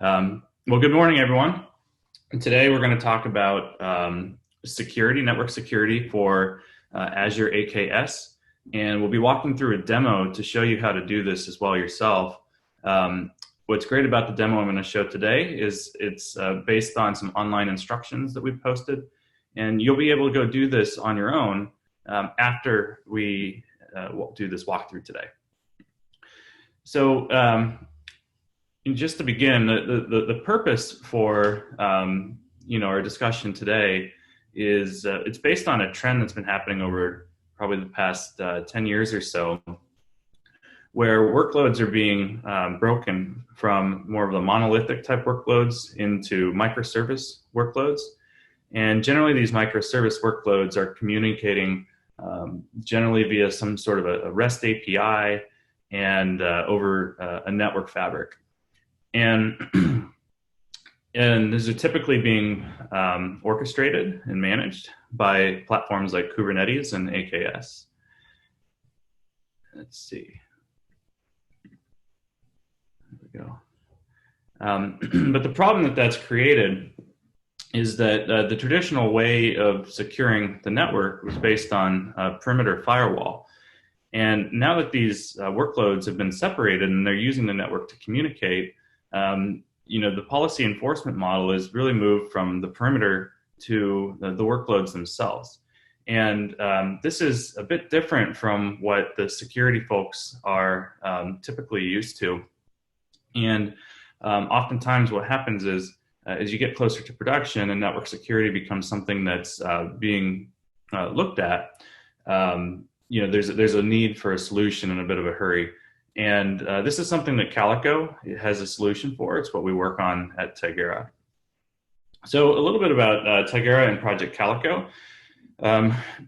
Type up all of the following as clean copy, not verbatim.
Well, good morning, everyone. And today we're going to talk about security, network security for Azure AKS. And we'll be walking through a demo to show you how to do this as well yourself. What's great about the demo I'm going to show today is it's based on some online instructions that we've posted. And you'll be able to go do this on your own after we do this walkthrough today. So just to begin, the purpose for our discussion today is it's based on a trend that's been happening over probably the past 10 years or so, where workloads are being broken from more of the monolithic type workloads into microservice workloads. And generally these microservice workloads are communicating generally via some sort of a REST API and over a network fabric. And these are typically being orchestrated and managed by platforms like Kubernetes and AKS. Let's see. There we go. But the problem that's created is that the traditional way of securing the network was based on a perimeter firewall. And now that these workloads have been separated and they're using the network to communicate, the policy enforcement model is really moved from the perimeter to the workloads themselves. And this is a bit different from what the security folks are typically used to. And oftentimes what happens is as you get closer to production and network security becomes something that's being looked at, there's a need for a solution in a bit of a hurry. And this is something that Calico has a solution for. It's what we work on at Tigera. So a little bit about Tigera and Project Calico.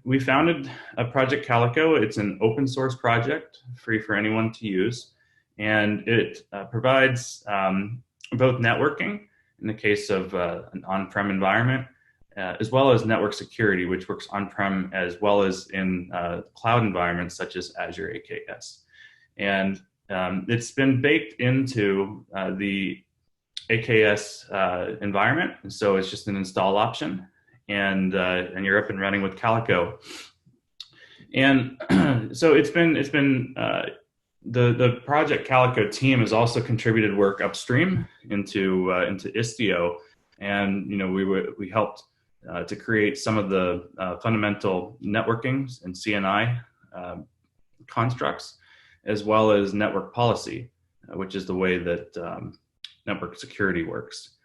We founded Project Calico. It's an open source project, free for anyone to use. And it provides both networking, in the case of an on-prem environment, as well as network security, which works on-prem as well as in cloud environments such as Azure AKS. And it's been baked into the AKS environment, and so it's just an install option, and you're up and running with Calico. And so it's been the Project Calico team has also contributed work upstream into Istio, and we helped to create some of the fundamental networking and CNI constructs, as well as network policy, which is the way that network security works.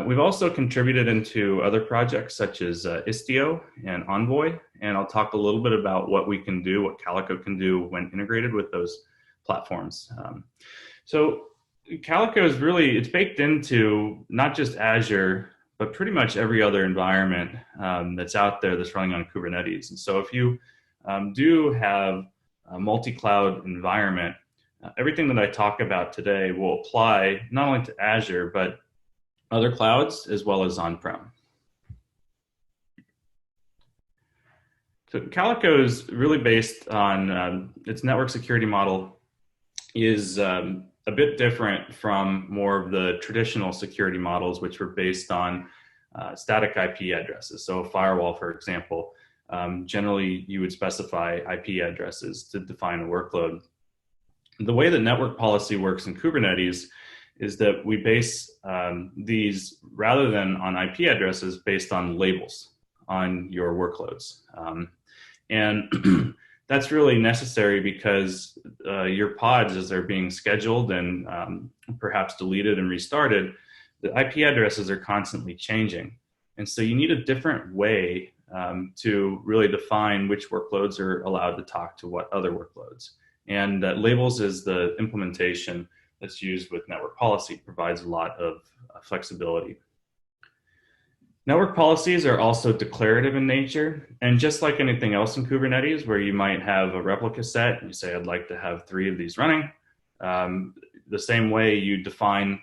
We've also contributed into other projects such as Istio and Envoy, and I'll talk a little bit about what we can do, what Calico can do when integrated with those platforms. So Calico is it's baked into not just Azure, but pretty much every other environment that's out there that's running on Kubernetes. And so if you do have a multi-cloud environment, everything that I talk about today will apply not only to Azure, but other clouds as well as on-prem. So Calico is really based on its network security model is a bit different from more of the traditional security models, which were based on static IP addresses. So a firewall, for example, generally you would specify IP addresses to define a workload. The way that network policy works in Kubernetes is that we base these, rather than on IP addresses, based on labels on your workloads. And that's really necessary because your pods, as they're being scheduled and perhaps deleted and restarted, the IP addresses are constantly changing. And so you need a different way to really define which workloads are allowed to talk to what other workloads. And labels is the implementation that's used with network policy, provides a lot of flexibility. Network policies are also declarative in nature, and just like anything else in Kubernetes, where you might have a replica set, and you say, I'd like to have 3 of these running, the same way you define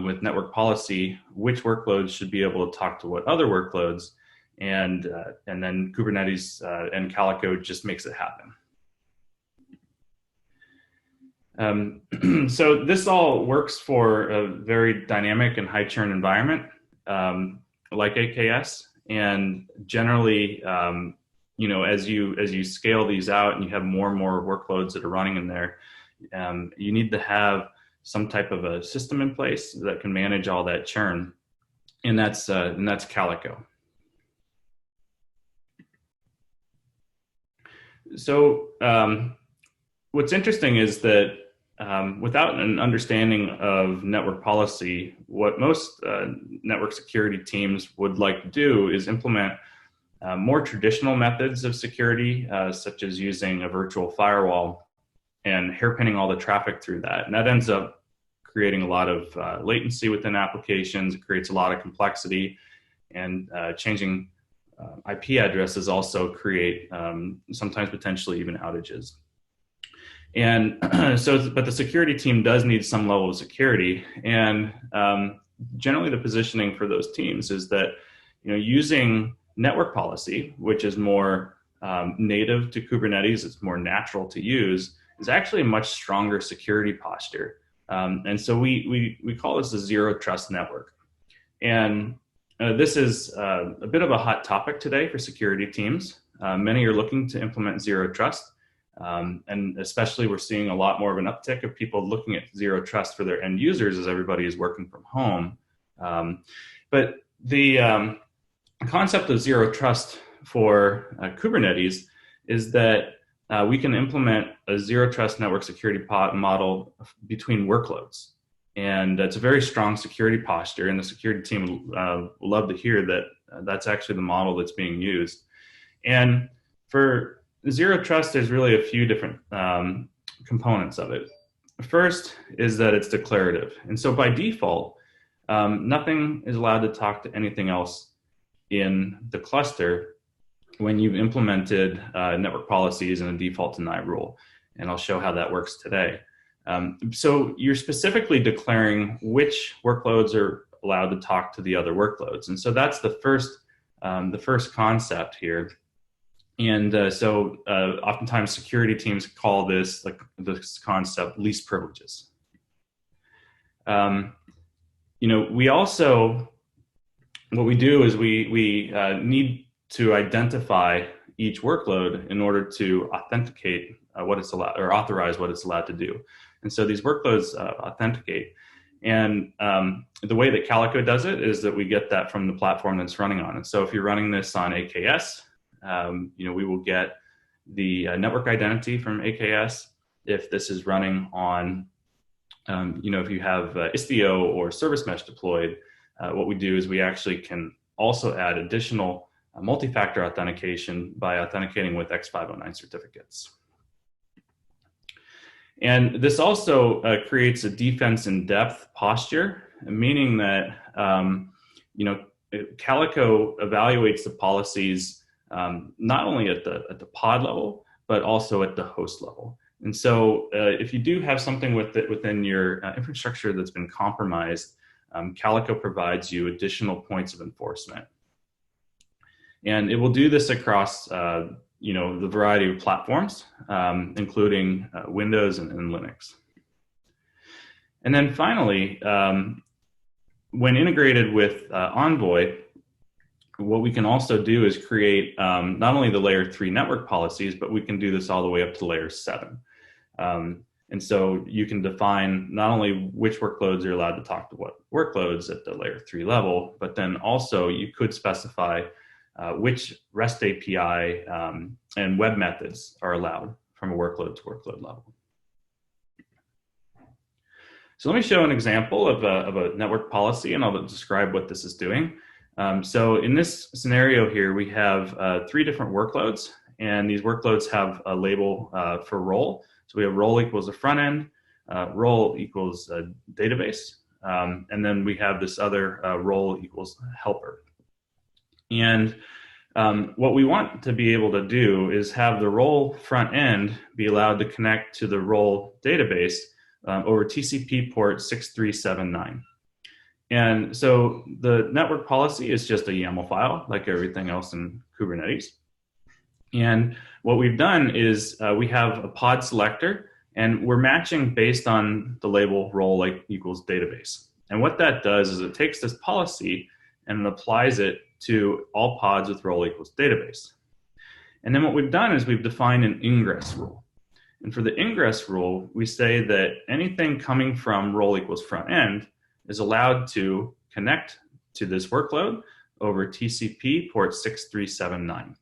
with network policy which workloads should be able to talk to what other workloads, and then Kubernetes and Calico just makes it happen. So this all works for a very dynamic and high churn environment like AKS. And generally, as you scale these out and you have more and more workloads that are running in there, you need to have some type of a system in place that can manage all that churn, and that's Calico. So what's interesting is that without an understanding of network policy, what most network security teams would like to do is implement more traditional methods of security, such as using a virtual firewall and hairpinning all the traffic through that. And that ends up creating a lot of latency within applications. It creates a lot of complexity, and changing IP addresses also create sometimes potentially even outages. And but the security team does need some level of security. And generally the positioning for those teams is that, using network policy, which is more native to Kubernetes, it's more natural to use, is actually a much stronger security posture. And so we call this a zero trust network. And this is a bit of a hot topic today for security teams. Many are looking to implement zero trust. And especially we're seeing a lot more of an uptick of people looking at zero trust for their end users as everybody is working from home. But the concept of zero trust for Kubernetes is that we can implement a zero trust network security model between workloads. And it's a very strong security posture, and the security team will love to hear that that's actually the model that's being used. And for zero trust, there's really a few different components of it. First is that it's declarative. And so by default, nothing is allowed to talk to anything else in the cluster when you've implemented network policies and a default deny rule. And I'll show how that works today. So you're specifically declaring which workloads are allowed to talk to the other workloads. And so that's the first concept here. And so oftentimes security teams call this concept least privileges. We also, what we do is we need to identify each workload in order to authenticate what it's allowed, or authorize what it's allowed to do. And so these workloads authenticate. And the way that Calico does it is that we get that from the platform that's running on. And so if you're running this on AKS, we will get the network identity from AKS. If this is running on, if you have Istio or Service Mesh deployed, what we do is we actually can also add additional multi-factor authentication by authenticating with X509 certificates. And this also creates a defense in depth posture, meaning that, Calico evaluates the policies not only at the pod level, but also at the host level. And so if you do have something within your infrastructure that's been compromised, Calico provides you additional points of enforcement. And it will do this across the variety of platforms, including Windows and Linux. And then finally, when integrated with Envoy, what we can also do is create not only the layer 3 network policies, but we can do this all the way up to layer 7. And so you can define not only which workloads are allowed to talk to what workloads at the layer 3 level, but then also you could specify which REST API and web methods are allowed from a workload to workload level. So let me show an example of a network policy, and I'll describe what this is doing. So in this scenario here, we have 3 different workloads, and these workloads have a label for role. So we have role equals a front end, role equals a database, and then we have this other role equals helper. And what we want to be able to do is have the role front end be allowed to connect to the role database over TCP port 6379. And so the network policy is just a YAML file, like everything else in Kubernetes. And what we've done is we have a pod selector And we're matching based on the label role equals database. And what that does is it takes this policy and it applies it to all pods with role equals database. And then what we've done is we've defined an ingress rule. And for the ingress rule, we say that anything coming from role equals front end is allowed to connect to this workload over TCP port 6379.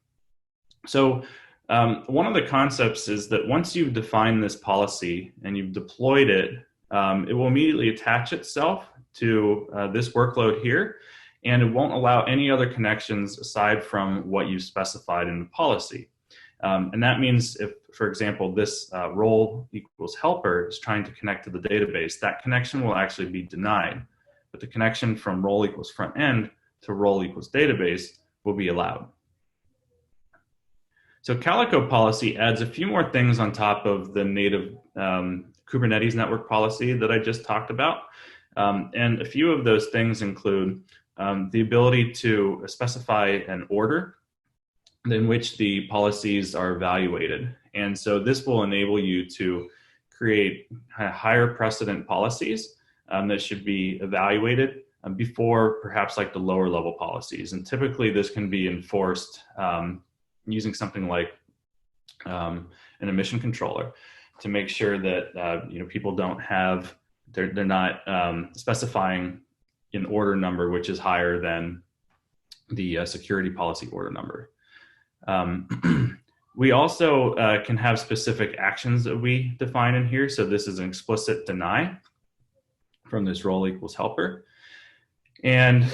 So one of the concepts is that once you've defined this policy and you've deployed it, it will immediately attach itself to this workload here, and it won't allow any other connections aside from what you specified in the policy. And that means if, for example, this role equals helper is trying to connect to the database, that connection will actually be denied. But the connection from role equals front end to role equals database will be allowed. So Calico policy adds a few more things on top of the native Kubernetes network policy that I just talked about. And a few of those things include the ability to specify an order in which the policies are evaluated. And so this will enable you to create higher precedent policies that should be evaluated before perhaps like the lower level policies. And typically this can be enforced using something like an emission controller to make sure that people don't have, they're not specifying an order number which is higher than the security policy order number. We also can have specific actions that we define in here. So this is an explicit deny from this role equals helper. And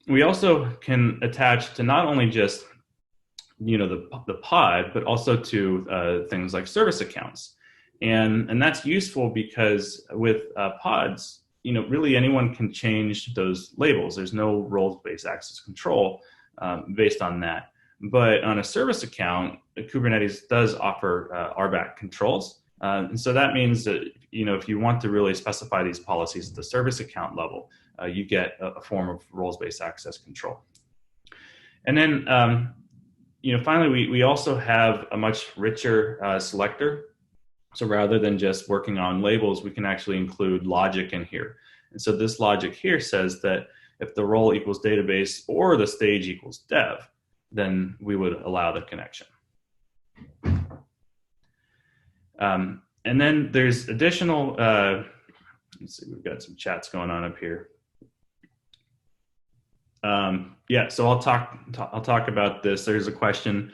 we also can attach to not only just the pod, but also to things like service accounts. And that's useful because with pods, really anyone can change those labels. There's no roles-based access control based on that. But on a service account, Kubernetes does offer RBAC controls. And so that means that, if you want to really specify these policies at the service account level, you get a form of roles-based access control. And then, finally, we also have a much richer selector. So rather than just working on labels, we can actually include logic in here. And so this logic here says that if the role equals database or the stage equals dev, then we would allow the connection. And then there's additional, let's see, we've got some chats going on up here. Yeah, so I'll talk about this. There's a question: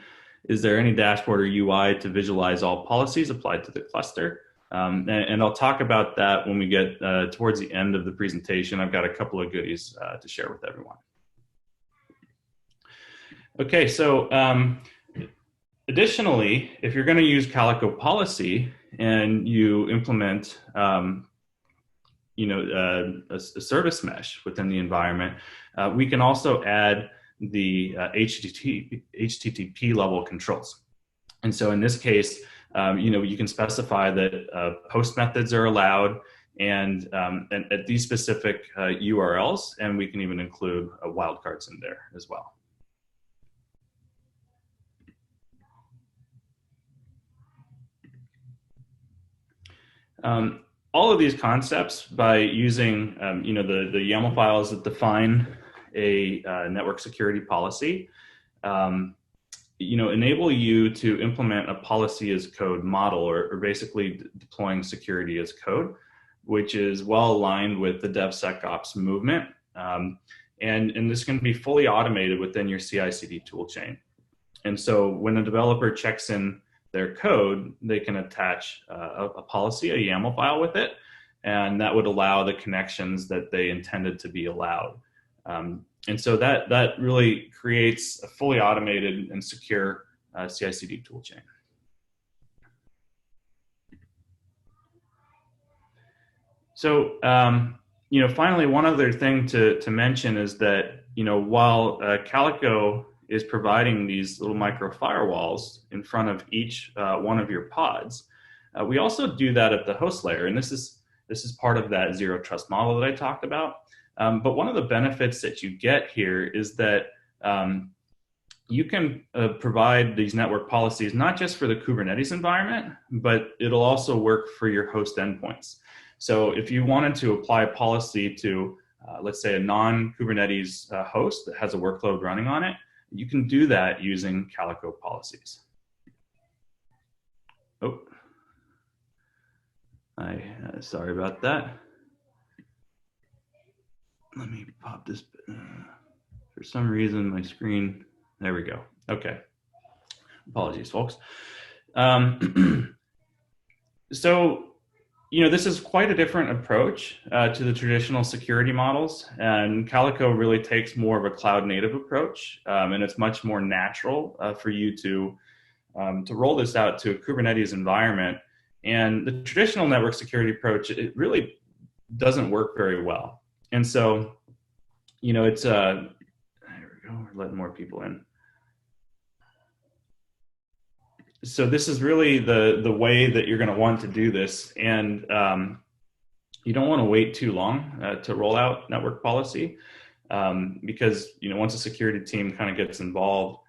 is there any dashboard or UI to visualize all policies applied to the cluster? And I'll talk about that when we get towards the end of the presentation. I've got a couple of goodies to share with everyone. Okay, so additionally, if you're going to use Calico policy and you implement a service mesh within the environment, we can also add the HTTP level controls. And so in this case, you can specify that post methods are allowed and at these specific URLs, and we can even include wildcards in there as well. All of these concepts, by using the YAML files that define a network security policy, enable you to implement a policy as code model, or basically deploying security as code, which is well aligned with the DevSecOps movement. And this can be fully automated within your CI/CD toolchain. And so when a developer checks in their code, they can attach a policy, a YAML file with it, and that would allow the connections that they intended to be allowed. And so that really creates a fully automated and secure CI/CD toolchain. So, finally, one other thing to mention is that, while Calico is providing these little micro firewalls in front of each one of your pods, we also do that at the host layer. And this is part of that zero trust model that I talked about. But one of the benefits that you get here is that you can provide these network policies not just for the Kubernetes environment, but it'll also work for your host endpoints. So if you wanted to apply a policy to, let's say, a non-Kubernetes host that has a workload running on it, you can do that using Calico policies. Oh, sorry about that. Let me pop this. For some reason, my screen, there we go. Okay. Apologies, folks. So, this is quite a different approach to the traditional security models, and Calico really takes more of a cloud native approach, and it's much more natural for you to roll this out to a Kubernetes environment. And the traditional network security approach, it really doesn't work very well. And so, it's there we go, we're letting more people in. So this is really the way that you're going to want to do this, and you don't want to wait too long to roll out network policy, because once a security team kind of gets involved,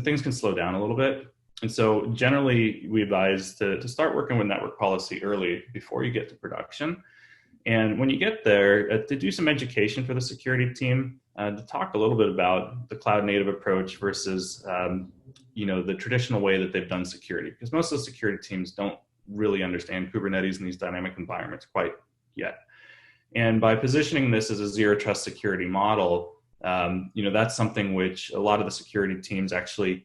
things can slow down a little bit. And so generally we advise to start working with network policy early before you get to production. And when you get there, to do some education for the security team, to talk a little bit about the cloud native approach versus the traditional way that they've done security, because most of the security teams don't really understand Kubernetes and these dynamic environments quite yet. And by positioning this as a zero trust security model, that's something which a lot of the security teams actually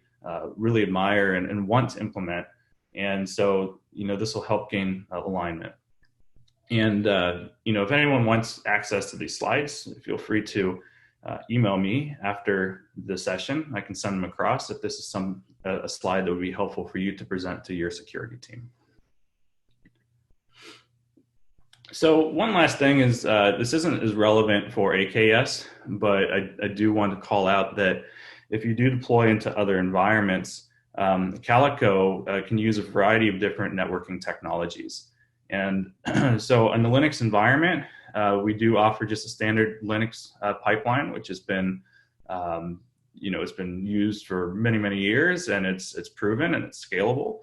really admire and want to implement. And so, this will help gain alignment. And, if anyone wants access to these slides, feel free to email me after the session. I can send them across if this is a slide that would be helpful for you to present to your security team. So one last thing is, this isn't as relevant for AKS, but I do want to call out that if you do deploy into other environments, Calico can use a variety of different networking technologies. And so in the Linux environment, we do offer just a standard Linux pipeline, which has been, it's been used for many, many years, and it's proven and it's scalable.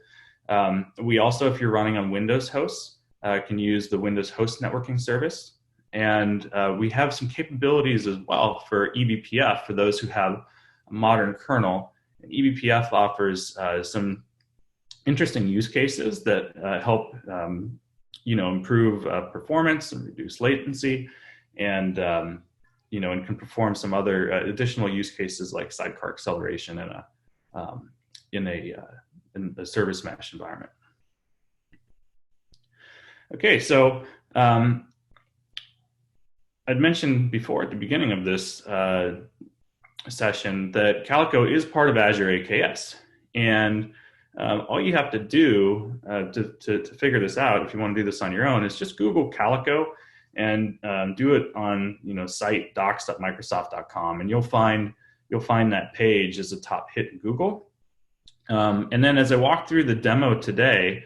We also, if you're running on Windows hosts, can use the Windows host networking service. And we have some capabilities as well for eBPF for those who have a modern kernel. And eBPF offers some interesting use cases that help improve performance and reduce latency, and and can perform some other additional use cases like sidecar acceleration in a service mesh environment. Okay, so I'd mentioned before at the beginning of this session that Calico is part of Azure AKS, and all you have to do to figure this out, if you want to do this on your own, is just Google Calico and do it on site docs.microsoft.com, and you'll find that page as a top hit in Google. And then as I walk through the demo today,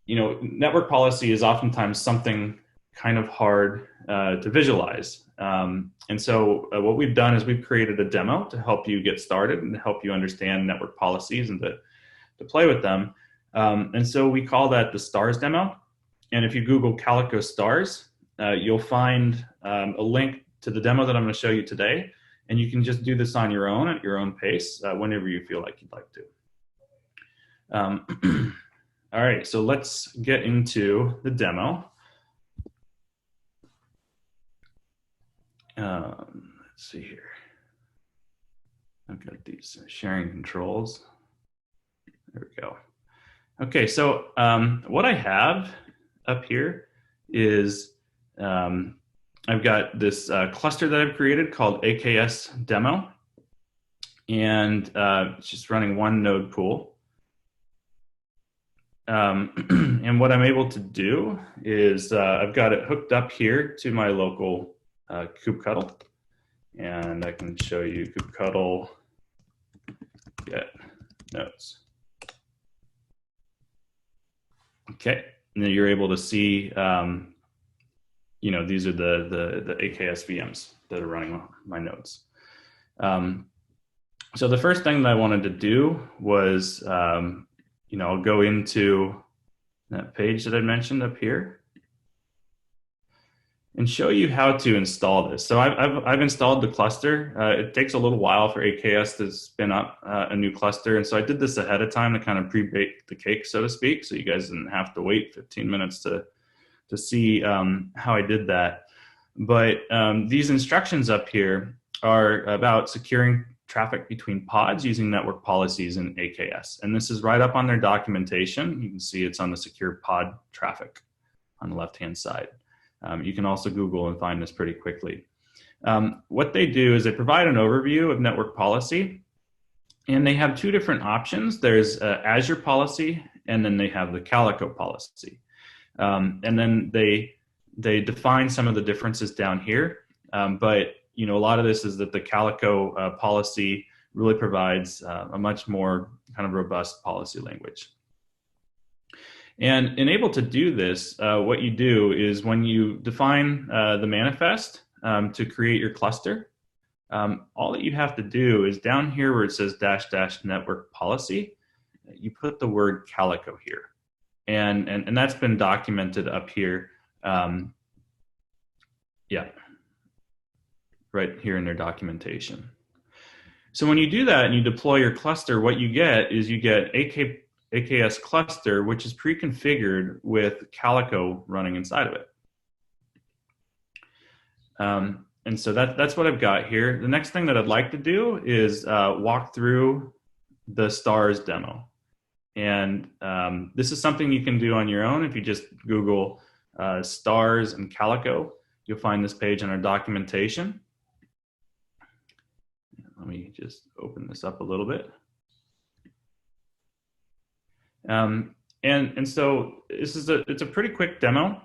network policy is oftentimes something kind of hard to visualize. And so what we've done is we've created a demo to help you get started and to help you understand network policies and to play with them. And so we call that the stars demo. And if you Google Calico stars, you'll find a link to the demo that I'm going to show you today. And you can just do this on your own at your own pace whenever you feel like you'd like to. All right, so let's get into the demo. Let's see here. I've got these sharing controls. There we go. Okay, so what I have up here is I've got this cluster that I've created called AKS demo, and it's just running one node pool. And what I'm able to do is I've got it hooked up here to my local kubectl, and I can show you kubectl get nodes. Okay, and then you're able to see, these are the AKS VMs that are running my nodes. So the first thing that I wanted to do was, I'll go into that page that I mentioned up here and show you how to install this. So I've installed the cluster. It takes a little while for AKS to spin up a new cluster. And so I did this ahead of time to kind of pre-bake the cake, so to speak, so you guys didn't have to wait 15 minutes to see how I did that. But these instructions up here are about securing traffic between pods using network policies in AKS. And this is right up on their documentation. You can see it's on the secure pod traffic on the left-hand side. You can also Google and find this pretty quickly. What they do is they provide an overview of network policy, and they have two different options. There's Azure policy, and then they have the Calico policy. And then they define some of the differences down here. But a lot of this is that the Calico policy really provides a much more kind of robust policy language. And able to do this, what you do is when you define the manifest to create your cluster, all that you have to do is down here where it says -- network policy, you put the word Calico here. And that's been documented up here. Right here in their documentation. So when you do that and you deploy your cluster, what you get is you get AKS cluster, which is pre-configured with Calico running inside of it. And so that's what I've got here. The next thing that I'd like to do is walk through the stars demo. And this is something you can do on your own. If you just Google stars and Calico, you'll find this page in our documentation. Let me just open this up a little bit. And so it's a pretty quick demo.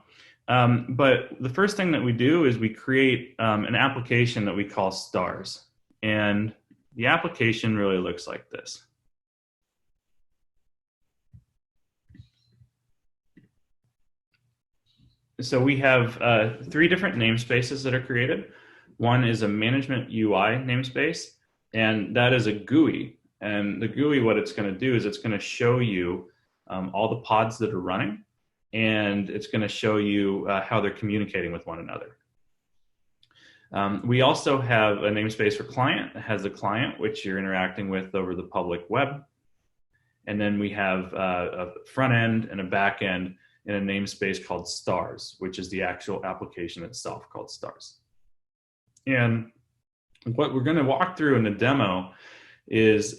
But the first thing that we do is we create an application that we call stars. And the application really looks like this. So we have 3 different namespaces that are created. One is a management UI namespace, and that is a GUI. And the GUI, what it's going to do is it's going to show you all the pods that are running, and it's going to show you how they're communicating with one another. We also have a namespace for client. It has a client, which you're interacting with over the public web. And then we have a front end and a back end in a namespace called stars, which is the actual application itself called stars. And what we're going to walk through in the demo is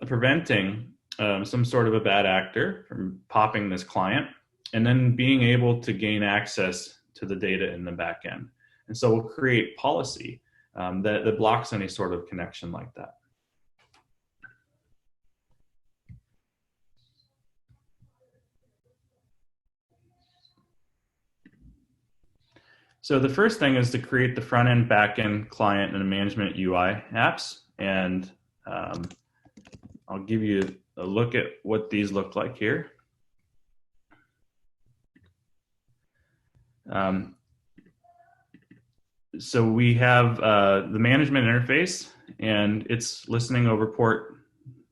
preventing some sort of a bad actor from popping this client and then being able to gain access to the data in the back end. And so we'll create policy that blocks any sort of connection like that. So the first thing is to create the front end, back end, client, and management UI apps. And I'll give you a look at what these look like here. So we have the management interface, and it's listening over port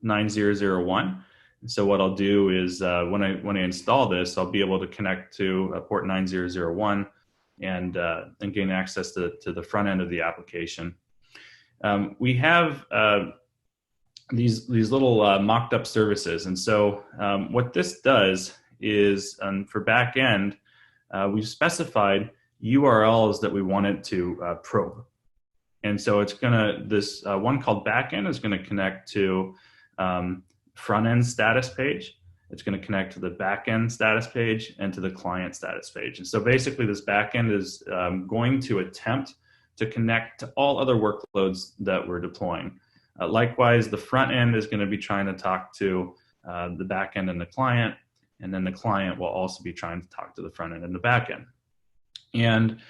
9001. So what I'll do is when I install this, I'll be able to connect to port 9001 and gain access to the front end of the application. We have these little mocked up services, and so what this does is for back end, we've specified URLs that we wanted to probe. And so it's this one called backend is gonna connect to front end status page. It's gonna connect to the backend status page and to the client status page. And so basically this backend is going to attempt to connect to all other workloads that we're deploying. Likewise, the front end is gonna be trying to talk to the backend and the client, and then the client will also be trying to talk to the front end and the backend. And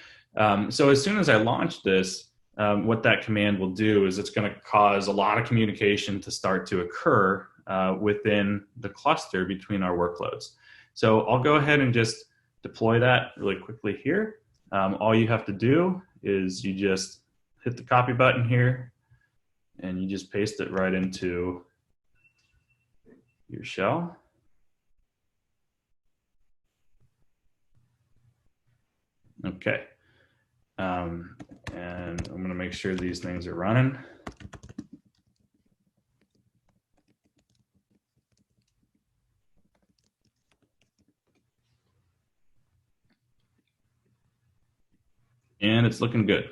so as soon as I launch this, what that command will do is it's going to cause a lot of communication to start to occur within the cluster between our workloads. So I'll go ahead and just deploy that really quickly here. All you have to do is you just hit the copy button here, and you just paste it right into your shell. Okay. And I'm going to make sure these things are running. And it's looking good.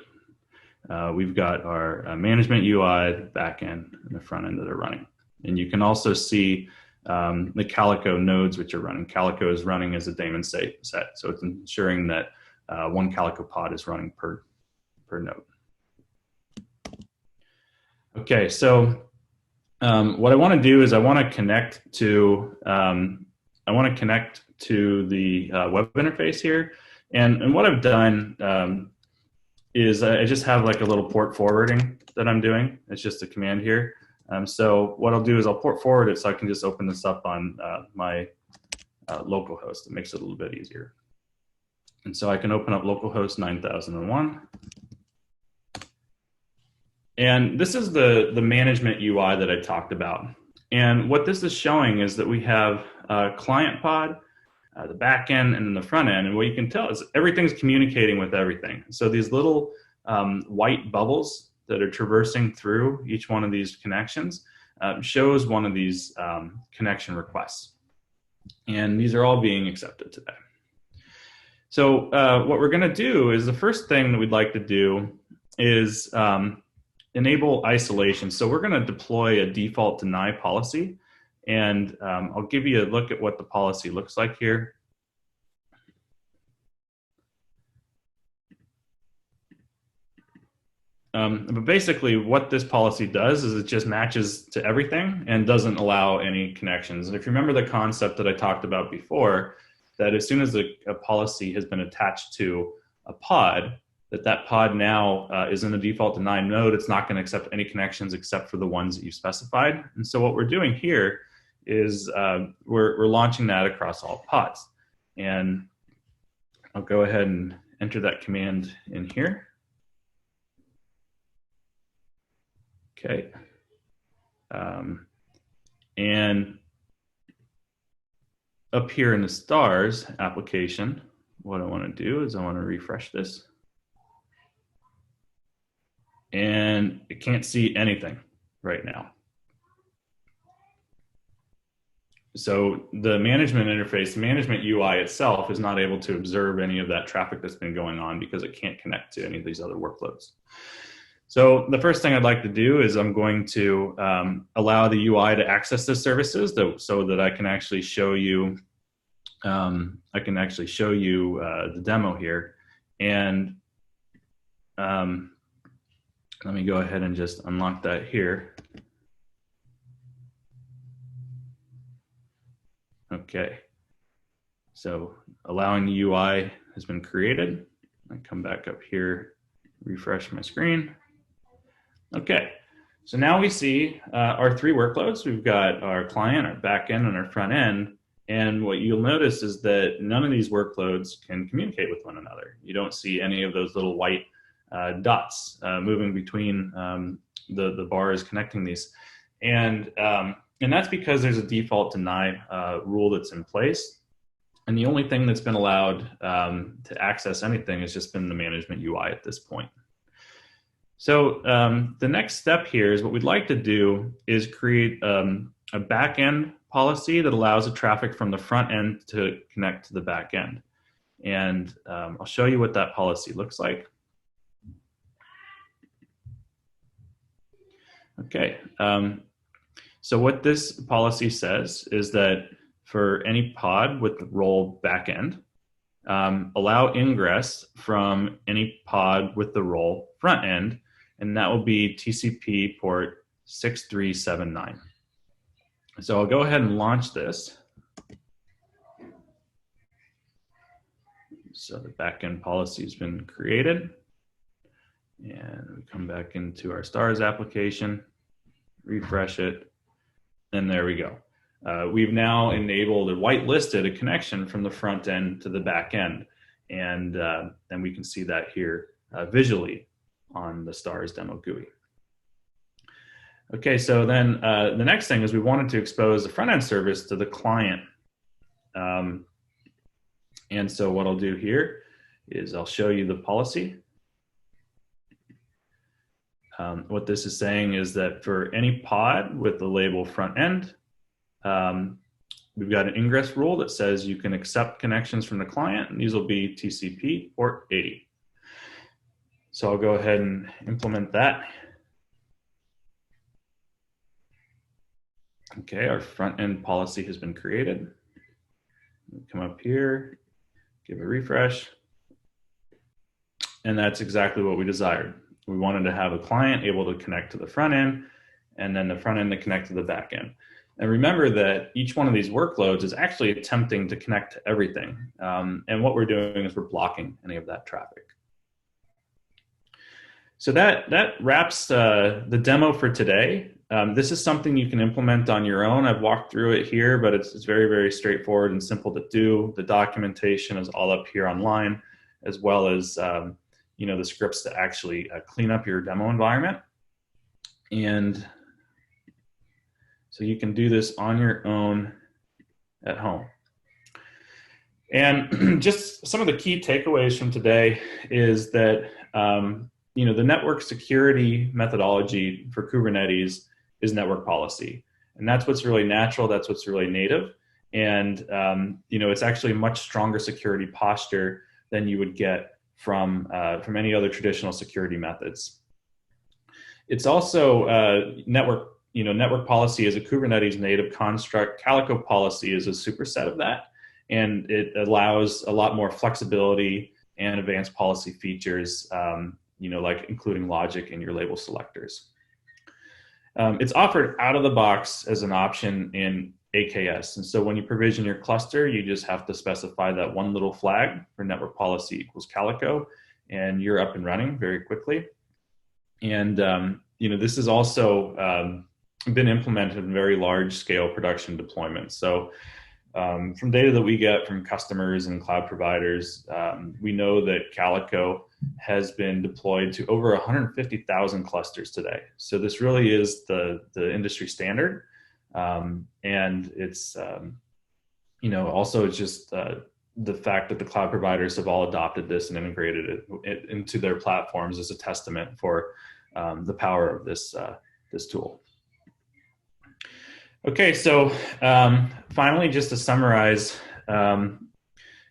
We've got our management UI, the back end, and the front end that are running. And you can also see the Calico nodes which are running. Calico is running as a daemon set, so it's ensuring that one Calico pod is running per node. Okay, so what I want to do is I want to connect to the web interface here, and what I've done is I just have like a little port forwarding that I'm doing. It's just a command here. So what I'll do is I'll port forward it so I can just open this up on my local host. It makes it a little bit easier. And so I can open up localhost 9001. And this is the management UI that I talked about. And what this is showing is that we have a client pod, the back end, and then the front end. And what you can tell is everything's communicating with everything. So these little white bubbles that are traversing through each one of these connections shows one of these connection requests. And these are all being accepted today. So what we're going to do is the first thing that we'd like to do is enable isolation. So we're going to deploy a default deny policy. And I'll give you a look at what the policy looks like here. But basically what this policy does is it just matches to everything and doesn't allow any connections. And if you remember the concept that I talked about before, that as soon as a policy has been attached to a pod, that pod now is in the default deny node. It's not going to accept any connections except for the ones that you've specified. And so what we're doing here is we're launching that across all pods. And I'll go ahead and enter that command in here. Okay. And up here in the stars application, what I want to do is I want to refresh this. And it can't see anything right now. So the management interface, the management UI itself is not able to observe any of that traffic that's been going on because it can't connect to any of these other workloads. So the first thing I'd like to do is I'm going to allow the UI to access the services so that I can actually show you the demo here. And let me go ahead and just unlock that here. Okay, so allowing the UI has been created. I come back up here, refresh my screen. Okay, so now we see our three workloads. We've got our client, our back end, and our front end. And what you'll notice is that none of these workloads can communicate with one another. You don't see any of those little white dots moving between the bars connecting these. And that's because there's a default deny rule that's in place. And the only thing that's been allowed to access anything has just been the management UI at this point. So the next step here is what we'd like to do is create a back end policy that allows the traffic from the front end to connect to the back end. And I'll show you what that policy looks like. Okay, so what this policy says is that for any pod with the role backend, allow ingress from any pod with the role front end, and that will be TCP port 6379. So I'll go ahead and launch this. So the backend policy has been created. And we come back into our stars application, refresh it, and there we go. We've now enabled or whitelisted a connection from the front end to the back end. And we can see that here visually on the stars demo GUI. Okay, so then the next thing is we wanted to expose the front end service to the client. And so what I'll do here is I'll show you the policy. What this is saying is that for any pod with the label front end, we've got an ingress rule that says you can accept connections from the client, and these will be TCP port 80. So I'll go ahead and implement that. Okay, our front end policy has been created. Come up here, give a refresh. And that's exactly what we desired. We wanted to have a client able to connect to the front end, and then the front end to connect to the back end. And remember that each one of these workloads is actually attempting to connect to everything. And what we're doing is we're blocking any of that traffic. So that wraps the demo for today. This is something you can implement on your own. I've walked through it here, but it's very, very straightforward and simple to do. The documentation is all up here online, as well as the scripts to actually clean up your demo environment. And so you can do this on your own at home. And just some of the key takeaways from today is that the network security methodology for Kubernetes is network policy. And that's what's really natural, that's what's really native. And it's actually a much stronger security posture than you would get from any other traditional security methods. It's also network policy is a Kubernetes native construct. Calico policy is a superset of that, and it allows a lot more flexibility and advanced policy features, like including logic in your label selectors. It's offered out of the box as an option in AKS. And so when you provision your cluster, you just have to specify that one little flag for network policy equals Calico, and you're up and running very quickly. And, this has also been implemented in very large scale production deployments. So from data that we get from customers and cloud providers, we know that Calico has been deployed to over 150,000 clusters today. So this really is the industry standard. And it's, also just the fact that the cloud providers have all adopted this and integrated it into their platforms is a testament for the power of this tool. Okay, so finally, just to summarize,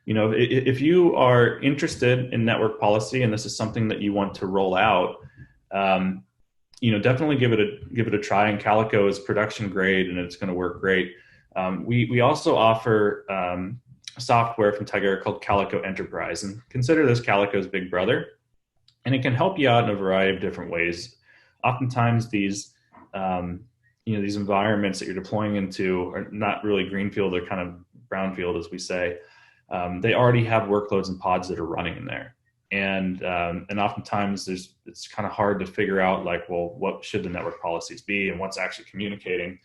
if you are interested in network policy and this is something that you want to roll out, definitely give it a try. And Calico is production grade, and it's going to work great. We also offer software from Tigera called Calico Enterprise, and consider this Calico's big brother, and it can help you out in a variety of different ways. Oftentimes, these environments that you're deploying into are not really greenfield; they're kind of brownfield, as we say. They already have workloads and pods that are running in there. And oftentimes it's kind of hard to figure out what should the network policies be and what's actually communicating.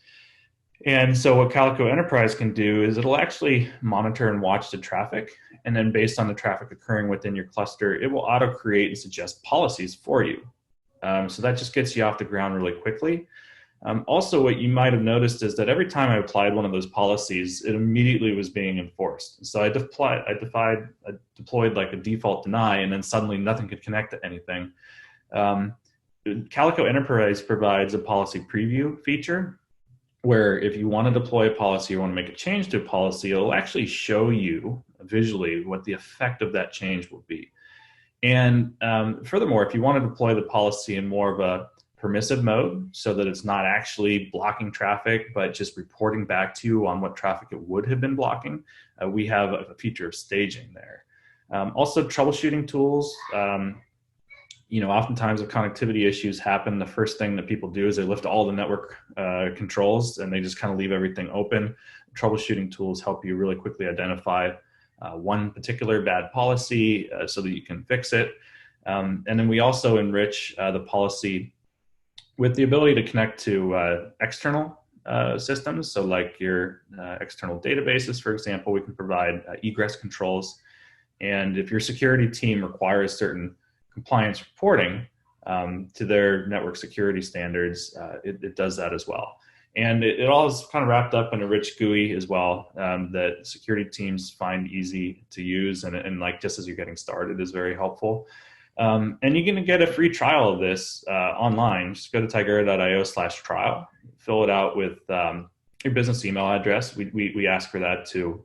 And so what Calico Enterprise can do is it'll actually monitor and watch the traffic. And then based on the traffic occurring within your cluster, it will auto create and suggest policies for you. So that just gets you off the ground really quickly. Also, what you might have noticed is that every time I applied one of those policies, it immediately was being enforced. So I deployed like a default deny, and then suddenly nothing could connect to anything. Calico Enterprise provides a policy preview feature where if you want to deploy a policy or want to make a change to a policy, it'll actually show you visually what the effect of that change will be. And furthermore, if you want to deploy the policy in more of a permissive mode so that it's not actually blocking traffic, but just reporting back to you on what traffic it would have been blocking, we have a feature of staging there. Also, troubleshooting tools. Oftentimes if connectivity issues happen, the first thing that people do is they lift all the network controls and they just kind of leave everything open. Troubleshooting tools help you really quickly identify one particular bad policy so that you can fix it. And then we also enrich the policy with the ability to connect to external systems. So like your external databases, for example, we can provide egress controls. And if your security team requires certain compliance reporting, to their network security standards, it does that as well. And it all is kind of wrapped up in a rich GUI as well, that security teams find easy to use, and like just as you're getting started is very helpful. And you're going to get a free trial of this online. Just go to tigera.io/trial, fill it out with your business email address. We ask for that too.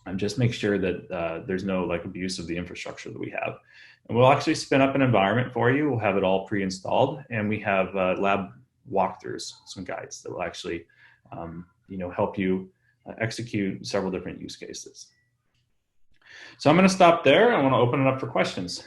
And just make sure that there's no like abuse of the infrastructure that we have. And we'll actually spin up an environment for you. We'll have it all pre-installed, and we have lab walkthroughs, some guides that will actually help you execute several different use cases. So I'm going to stop there. I want to open it up for questions.